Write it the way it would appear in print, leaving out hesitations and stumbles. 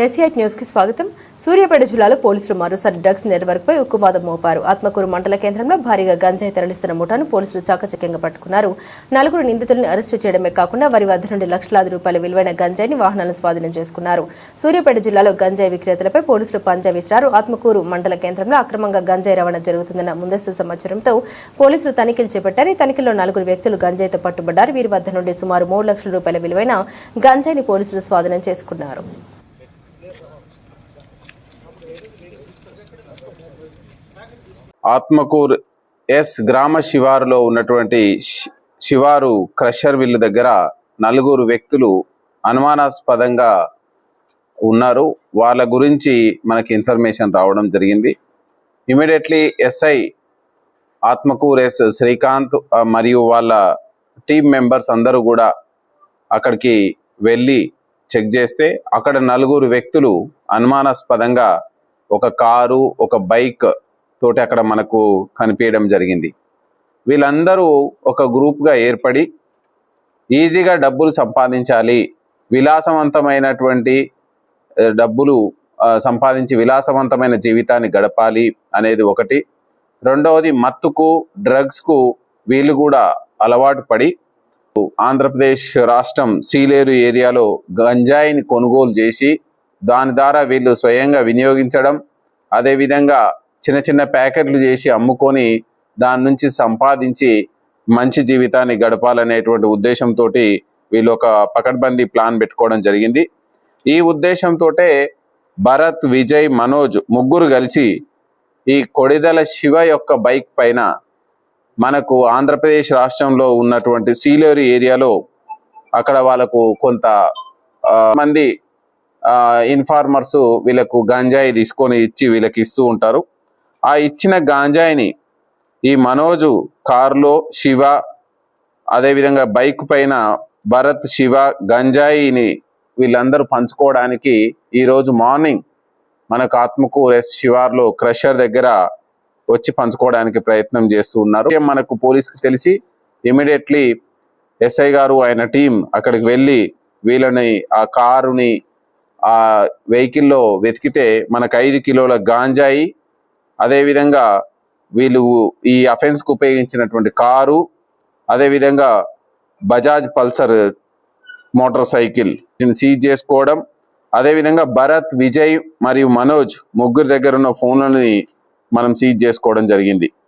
ఏసీఐట్ news కి స్వాగతం. సూర్యాపేట జిల్లాలో పోలీసులు మరోసారి డ్రగ్స్ నెట్వర్క్ పై ఉక్కుపాదం మోపారు. ఆత్మకూరు మండల కేంద్రంలో భారీగా గంజాయి తరలిస్తున్న ముఠాను పోలీసులు చాకచక్యంగా పట్టుకున్నారు. 4 నిందితులను అరెస్టు చేయడమే కాకుండా వారి వద్ద నుండి లక్షలాది రూపాయల విలువైన గంజాయిని వాహనాలను స్వాధీనం చేసుకున్నారు. సూర్యాపేట జిల్లాలో గంజాయి విక్రేతలపై పోలీసులు పంజా విసిరారు. ఆత్మకూరు మండల కేంద్రంలో అక్రమంగా గంజాయి రవాణా జరుగుతుందన్న ముందస్తు సమాచారంతో పోలీసులు తనిఖీలు చేపట్టారు. ఈ తనిఖీల్లో 4 వ్యక్తులు గంజాయితో పట్టుబడ్డారు. వీరి వద్ద నుండి సుమారు 3 లక్షల రూపాయల విలువైన గంజాయిని పోలీసులు స్వాధీనం చేసుకున్నారు. ఆత్మకూరు ఎస్ గ్రామ శివారులో ఉన్నటువంటి శివారు క్రషర్ విల్లు దగ్గర 4 వ్యక్తులు అనుమానాస్పదంగా ఉన్నారు. వాళ్ళ గురించి మనకి ఇన్ఫర్మేషన్ రావడం జరిగింది. Immediately SI Atmakur S Srikanth మరియు వాళ్ళ టీం మెంబర్స్ అందరూ కూడా అక్కడికి వెళ్ళి చెక్ చేస్తే అక్కడ 4 వ్యక్తులు అనుమానాస్పదంగా ఒక కారు ఒక బైక్ తోటి అక్కడ మనకు కనిపించడం జరిగింది. వీళ్ళందరూ ఒక గ్రూప్గా ఏర్పడి ఈజీగా డబ్బులు సంపాదించాలి, విలాసవంతమైనటువంటి డబ్బులు సంపాదించి విలాసవంతమైన జీవితాన్ని గడపాలి అనేది ఒకటి. రెండవది మత్తుకు డ్రగ్స్కు వీళ్ళు కూడా అలవాటు పడి ఆంధ్రప్రదేశ్ రాష్ట్రం సీలేరు ఏరియాలో గంజాయిని కొనుగోలు చేసి దాని ద్వారా వీళ్ళు స్వయంగా వినియోగించడం, అదేవిధంగా చిన్న చిన్న ప్యాకెట్లు చేసి అమ్ముకొని దాని నుంచి సంపాదించి మంచి జీవితాన్ని గడపాలనేటువంటి ఉద్దేశంతో వీళ్ళు ఒక పకడ్బందీ ప్లాన్ పెట్టుకోవడం జరిగింది. ఈ ఉద్దేశంతో భరత్, విజయ్, మనోజ్ ముగ్గురు కలిసి ఈ కొడిదల శివ యొక్క బైక్ పైన మనకు ఆంధ్రప్రదేశ్ రాష్ట్రంలో ఉన్నటువంటి సీలేరు ఏరియాలో అక్కడ వాళ్ళకు కొంత మంది ఇన్ఫార్మర్స్ వీళ్ళకు గంజాయి తీసుకొని ఇచ్చి వీళ్ళకి ఇస్తూ ఉంటారు. ఆ ఇచ్చిన గాంజాయిని ఈ మనోజు కారులో శివ, అదేవిధంగా బైక్ పైన భరత్, శివ గంజాయిని వీళ్ళందరూ పంచుకోవడానికి ఈరోజు మార్నింగ్ మనకు ఆత్మకూరు ఎస్ శివార్లో క్రషర్ దగ్గర వచ్చి పంచుకోవడానికి ప్రయత్నం చేస్తూ ఉన్నారు. మనకు పోలీసుకి తెలిసి ఇమీడియట్లీ ఎస్ఐ గారు ఆయన టీం అక్కడికి వెళ్ళి వీళ్ళని ఆ కారుని ఆ వెహికల్లో వెతికితే మనకు 5 కిలోల గాంజాయి, అదేవిధంగా వీళ్ళు ఈ అఫెన్స్కు ఉపయోగించినటువంటి కారు, అదేవిధంగా Bajaj Pulsar motor cycle seize చేసుకోవడం, అదేవిధంగా భరత్, విజయ్ మరియు మనోజ్ ముగ్గురు దగ్గర ఉన్న ఫోన్లని మనం సీజ్ చేసుకోవడం జరిగింది.